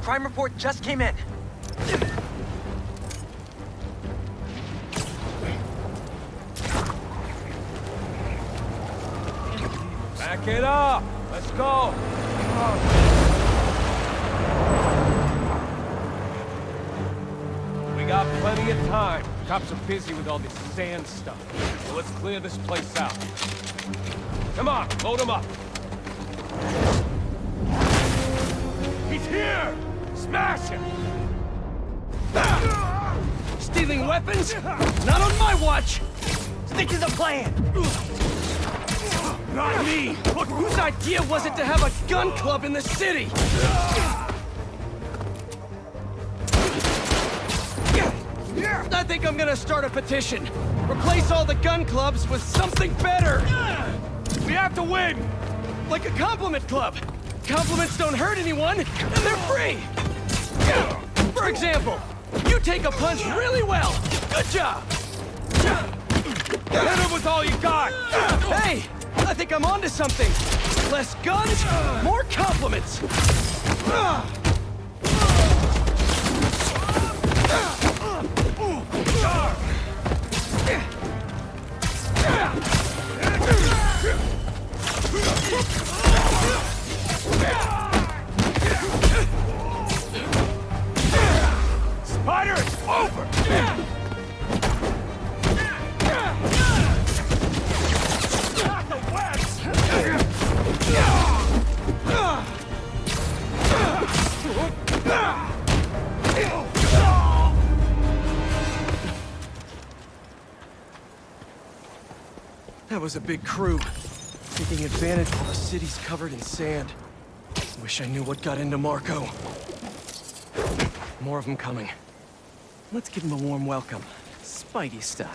Crime report just came in. Back it up! Let's go! We got plenty of time. Cops are busy with all this sand stuff. So let's clear this place out. Come on, load them up! He's here! Smash him! Stealing weapons? Not on my watch! Stick to the plan! Not me! Look, whose idea was it to have a gun club in the city? I think I'm gonna start a petition. Replace all the gun clubs with something better! We have to win! Like a compliment club. Compliments don't hurt anyone, and they're free! For example, you take a punch really well. Good job! Hit him with all you got! Hey! I think I'm onto something! Less guns, more compliments! Spider, it's over! That was a big crew, taking advantage while the city's covered in sand. Wish I knew what got into Marco. More of them coming. Let's give them a warm welcome, Spidey style.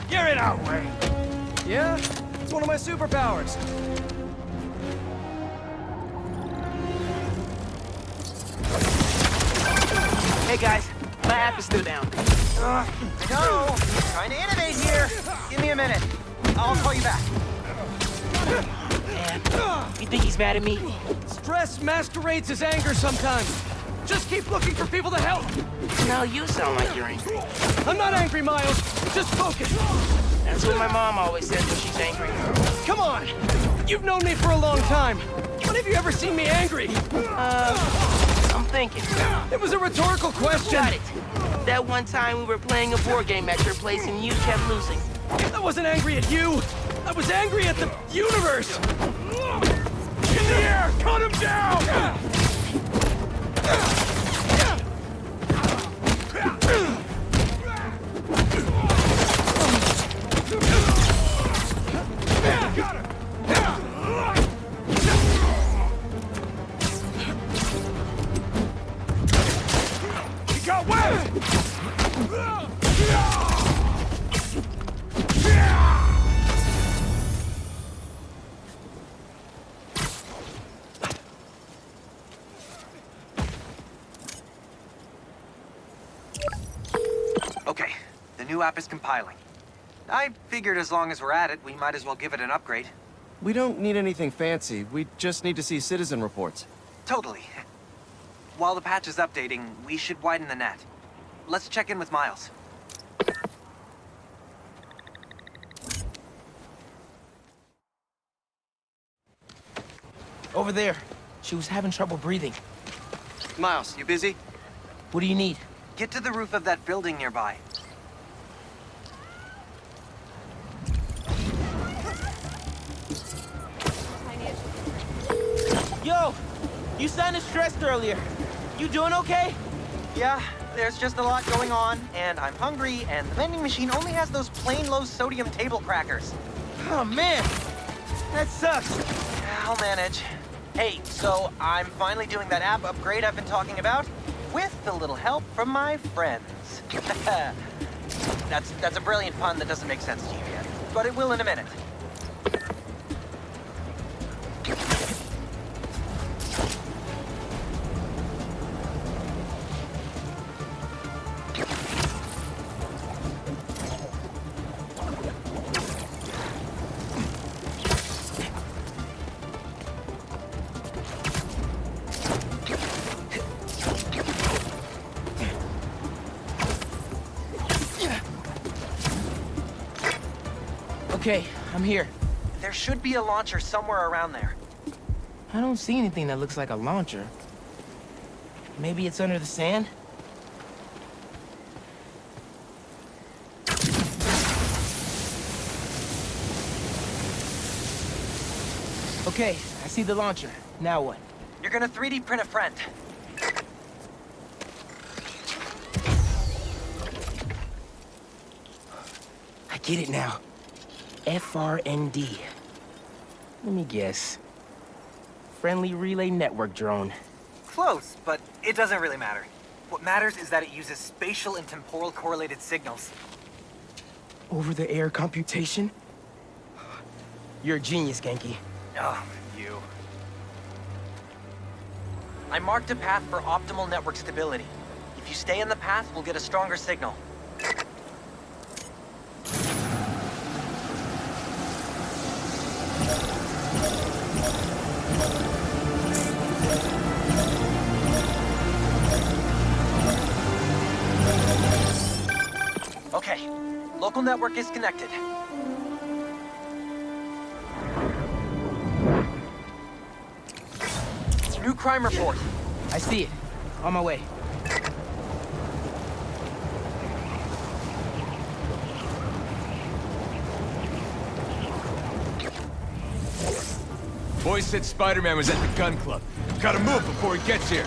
Get it out, Ray! Yeah, it's one of my superpowers. Hey guys, my app is still down. No! Trying to innovate here! Give me a minute. I'll call you back. Man, you think he's mad at me? Stress masquerades as anger sometimes. Just keep looking for people to help. No, you sound like you're angry. I'm not angry, Miles. Just focus. That's what my mom always says when she's angry. Come on. You've known me for a long time. When have you ever seen me angry? I'm thinking. It was a rhetorical question. Got it. That one time we were playing a board game at your place and you kept losing. I wasn't angry at you. I was angry at the universe. In the air! Cut him down! Got him! He got wet! Okay, the new app is compiling. I figured as long as we're at it, we might as well give it an upgrade. We don't need anything fancy. We just need to see citizen reports. Totally. While the patch is updating, we should widen the net. Let's check in with Miles. Over there. She was having trouble breathing. Miles, you busy? What do you need? Get to the roof of that building nearby. Yo! You sounded stressed earlier. You doing okay? Yeah, there's just a lot going on, and I'm hungry, and the vending machine only has those plain low-sodium table crackers. Oh man! That sucks. I'll manage. Hey, so I'm finally doing that app upgrade I've been talking about, with a little help from my friends. That's a brilliant pun that doesn't make sense to you yet, but it will in a minute. Okay, I'm here. There should be a launcher somewhere around there. I don't see anything that looks like a launcher. Maybe it's under the sand? Okay, I see the launcher. Now what? You're gonna 3D print a friend. I get it now. FRND. Let me guess. Friendly Relay Network drone. Close, but it doesn't really matter. What matters is that it uses spatial and temporal correlated signals. Over-the-air computation? You're a genius, Genki. Oh, you. I marked a path for optimal network stability. If you stay in the path, we'll get a stronger signal. Okay, local network is connected. New crime report. I see it. On my way. Boys said Spider-Man was at the gun club. Gotta move before he gets here.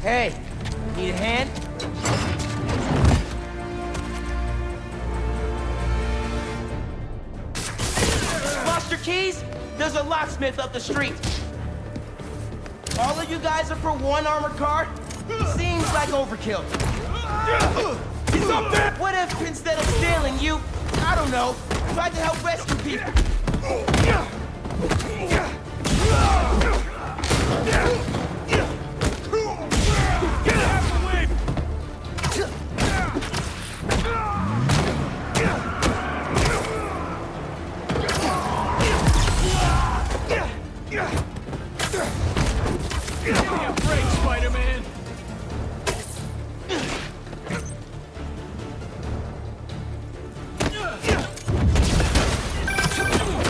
Hey, need a hand? Lost your keys? There's a locksmith up the street. All of you guys are for one armored car? Seems like overkill. He's up there! What if instead of stealing you, I don't know, tried to help rescue people? Spider-Man!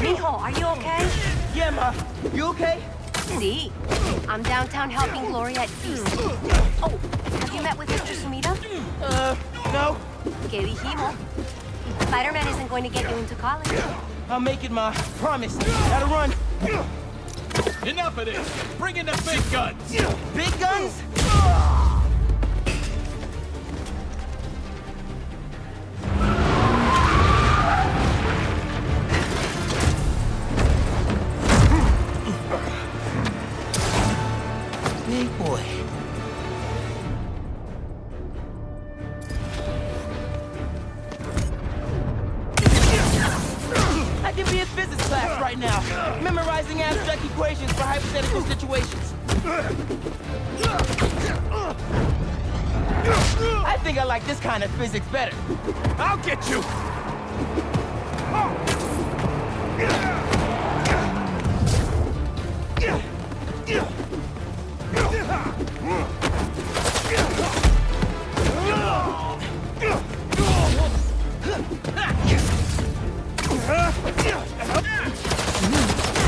Mijo, are you okay? Yeah, Ma. You okay? Sí. I'm downtown helping Gloria at Feast. Oh, have you met with Mr. Sumida? No. ¿Qué dijimos? Spider-Man isn't going to get you into college. I'll make it, Ma. Promise. Gotta run. Enough of this! Bring in the big guns! Big guns? Big boy. I can be in physics class right now, memorizing abstract equations for hypothetical situations. I think I like this kind of physics better. I'll get you!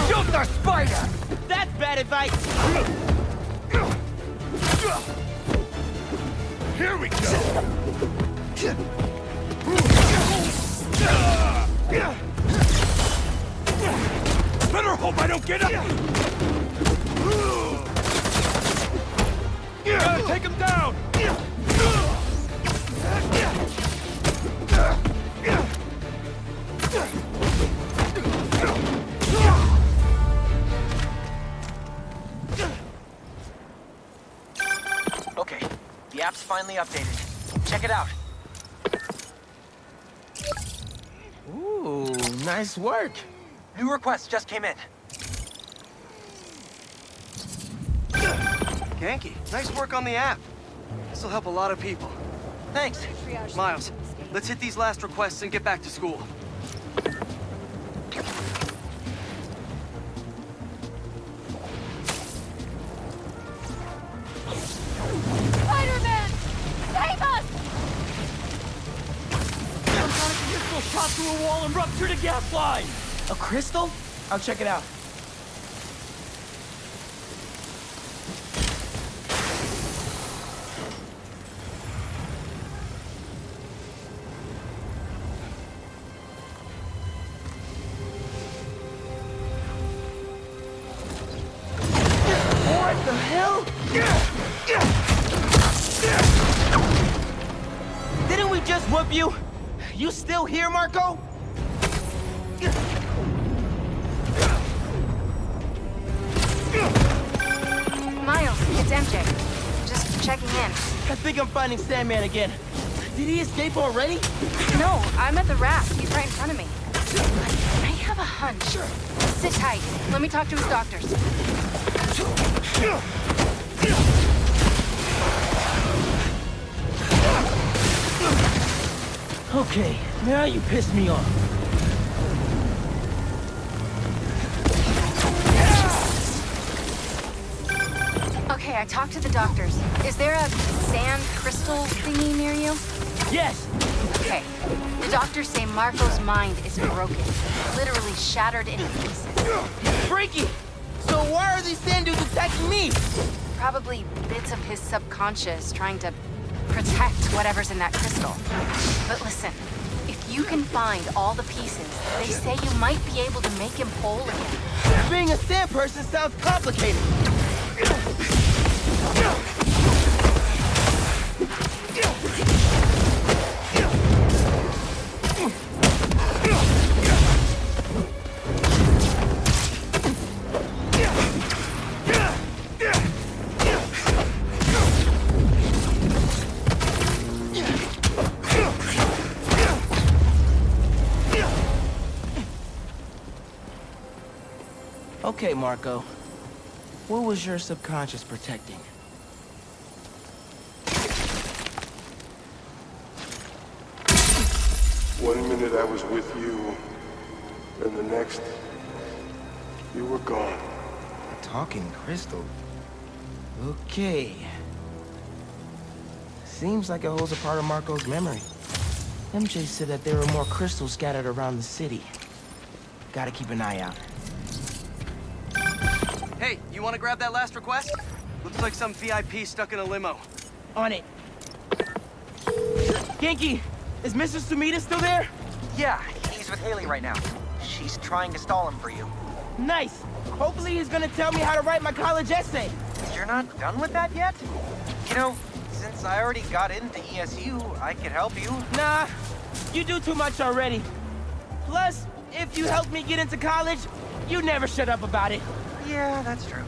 Shoot the spider! That's bad advice! Here we go! Better hope I don't get up! Gotta take him down! Okay, the app's finally updated. Check it out. Ooh, nice work. New requests just came in. Genki, nice work on the app. This'll help a lot of people. Thanks. Miles, let's hit these last requests and get back to school. Spider-Man! Save us! punctured a gas line! A crystal? I'll check it out. What the hell? Didn't we just whoop you? You still here, Marco? Miles, it's MJ. Just checking in. I think I'm finding Sandman again. Did he escape already? No, I'm at the raft. He's right in front of me. But I have a hunch. Sit tight. Let me talk to his doctors. Okay, now you pissed me off. Okay, I talked to the doctors. Is there a sand crystal thingy near you? Yes! Okay. The doctors say Marco's mind is broken. Literally shattered into pieces. Freaky! So why are these sand dudes attacking me? Probably bits of his subconscious trying to protect whatever's in that crystal. But listen, if you can find all the pieces, they say you might be able to make him whole again. Being a sand person sounds complicated. Okay, Marco. What was your subconscious protecting? One minute I was with you, and the next, you were gone. Talking crystal. Okay. Seems like it holds a part of Marco's memory. MJ said that there were more crystals scattered around the city. Gotta keep an eye out. Hey, you want to grab that last request? Looks like some VIP stuck in a limo. On it. Genki, is Mr. Sumida still there? Yeah, he's with Haley right now. She's trying to stall him for you. Nice. Hopefully he's gonna tell me how to write my college essay. You're not done with that yet? You know, since I already got into ESU, I could help you. Nah, you do too much already. Plus, if you help me get into college, you never shut up about it. Yeah, that's true.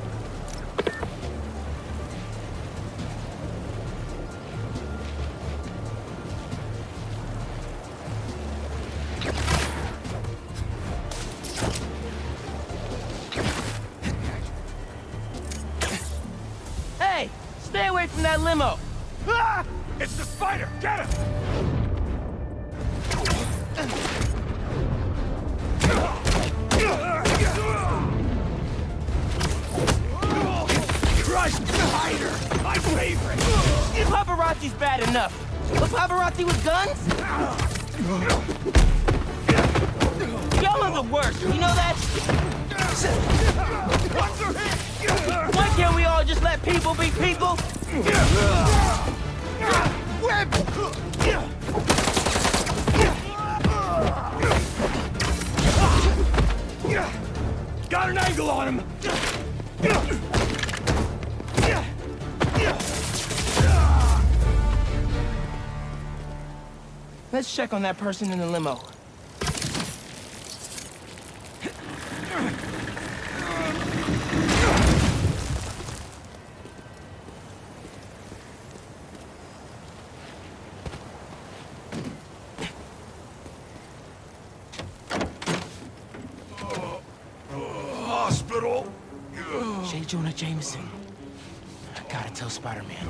Hey, stay away from that limo. Ah! It's the spider! Get him! Crushed spider! My favorite! Paparazzi's bad enough. But paparazzi with guns? Y'all are the worst, you know that? Why can't we all just let people be people? Got an angle on him! Let's check on that person in the limo. Hospital? J. Jonah Jameson. I gotta tell Spider-Man.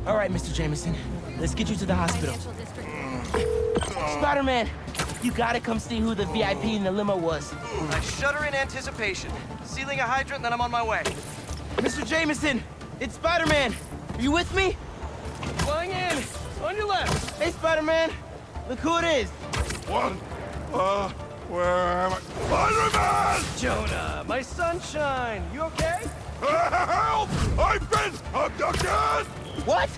All right, Mr. Jameson. Let's get you to the hospital. Spider-Man, you gotta come see who the VIP in the limo was. I shudder in anticipation. Sealing a hydrant, then I'm on my way. Mr. Jameson, It's Spider-Man. Are you with me? Flying in! On your left! Hey, Spider-Man. Look who it is. What? Where am I? Spider-Man! Jonah, my sunshine! You okay? Help! I've been abducted! What?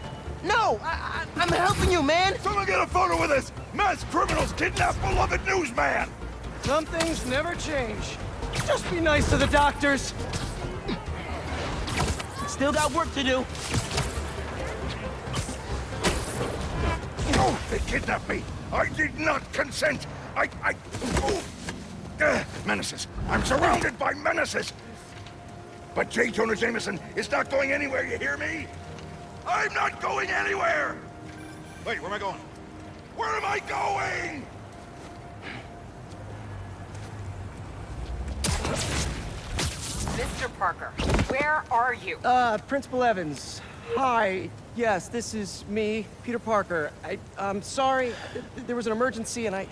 No, I'm helping you, man. Someone get a photo with this! Mass criminals kidnap beloved newsman! Some things never change. Just be nice to the doctors. Still got work to do. Oh, they kidnapped me! I did not consent! Oh. Menaces! I'm surrounded by menaces! But J. Jonah Jameson is not going anywhere, you hear me? I'm not going anywhere! Wait, where am I going? Where am I going? Mr. Parker, where are you? Principal Evans. Hi. Yes, this is me, Peter Parker. I'm sorry. There was an emergency and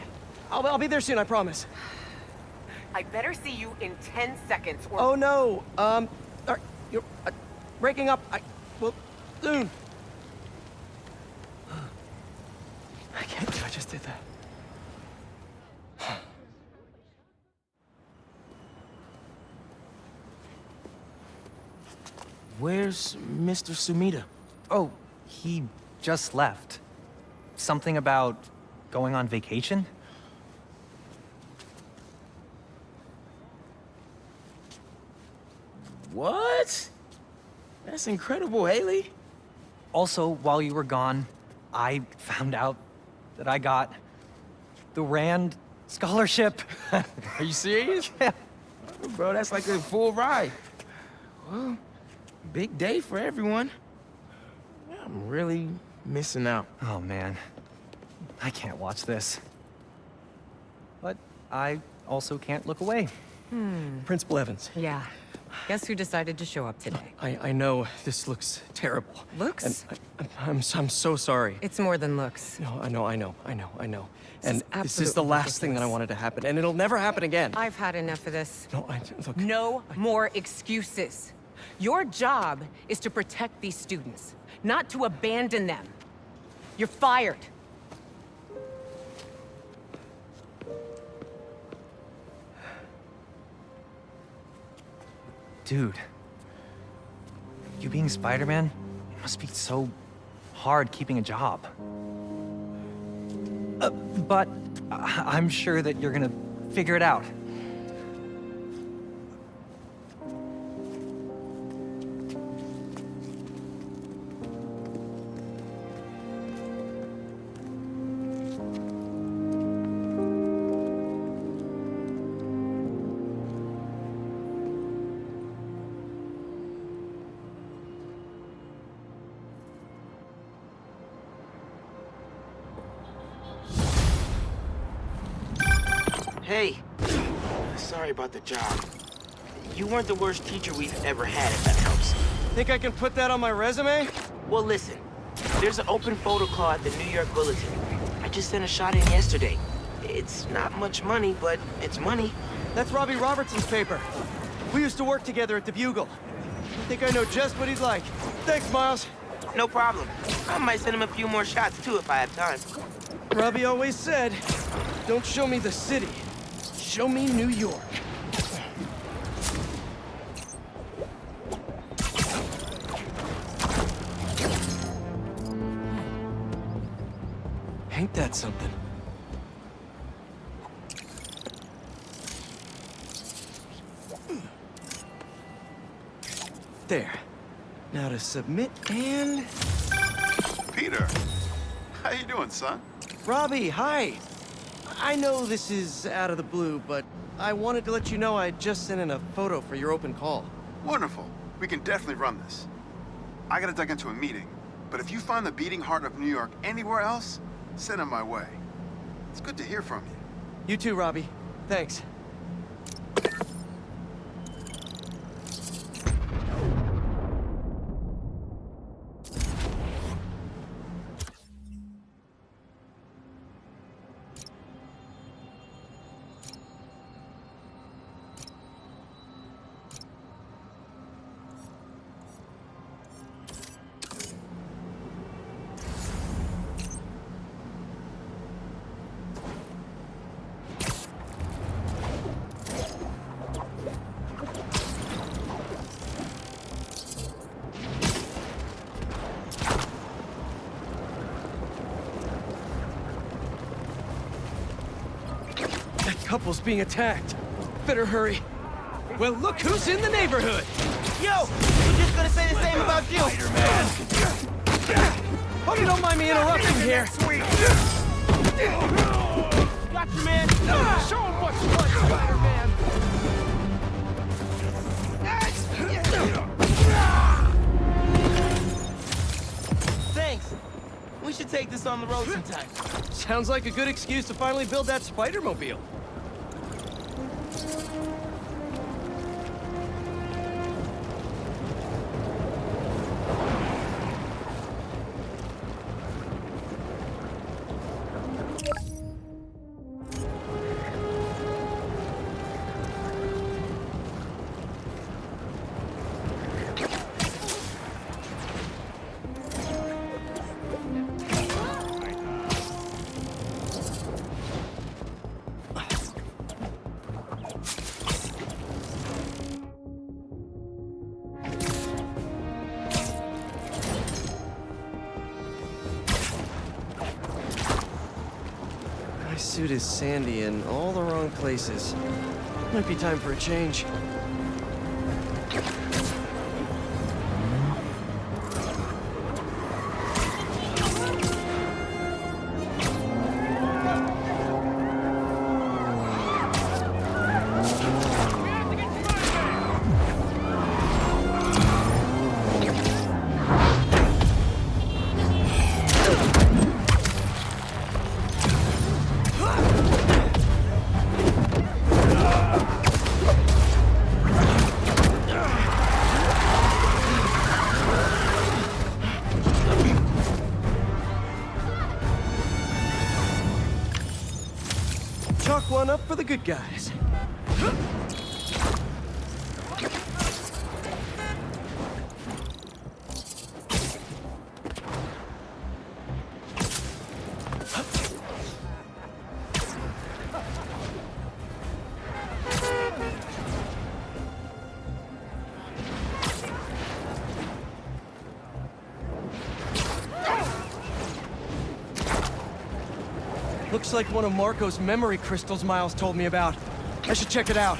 I'll be there soon, I promise. I better see you in 10 seconds or... Oh no. You're breaking up. Well, soon. I can't believe I just did that. Where's Mr. Sumida? Oh, he just left. Something about going on vacation? What? That's incredible, Haley. Also, while you were gone, I found out that I got the Rand scholarship. Are you serious? Yeah. Bro, that's like a full ride. Well, big day for everyone. I'm really missing out. Oh, man. I can't watch this. But I also can't look away. Principal Evans. Yeah. Guess who decided to show up today? I know this looks terrible. Looks? And I'm so sorry. It's more than looks. No, I know. And is this is the absolutely last thing that I ridiculous. wanted to happen, and it'll never happen again. I've had enough of this. No, look. No more excuses. Your job is to protect these students, not to abandon them. You're fired. Dude. You being Spider-Man, it must be so hard keeping a job. But I'm sure that you're gonna figure it out. Hey, sorry about the job. You weren't the worst teacher we've ever had, if that helps. Think I can put that on my resume? Well, listen. There's an open photo call at the New York Bulletin. I just sent a shot in yesterday. It's not much money, but it's money. That's Robbie Robertson's paper. We used to work together at the Bugle. I think I know just what he'd like. Thanks, Miles. No problem. I might send him a few more shots, too, if I have time. Robbie always said, don't show me the city. Show me New York. Ain't that something? There. Now to submit and... Peter, how you doing, son? Robbie, hi. I know this is out of the blue, but I wanted to let you know I just sent in a photo for your open call. Wonderful. We can definitely run this. I gotta duck into a meeting, but if you find the beating heart of New York anywhere else, send it my way. It's good to hear from you. You too, Robbie. Thanks. Couple's being attacked. Better hurry. Well, look who's in the neighborhood! Yo! We're just gonna say the same about you! Hope you don't mind me interrupting here. Got you, man! Show him what's what, Spider-Man! Thanks. We should take this on the road sometime. Sounds like a good excuse to finally build that Spider-Mobile. My suit is sandy in all the wrong places. Might be time for a change. Chalk one up for the good guys. Looks like one of Marco's memory crystals Miles told me about. I should check it out.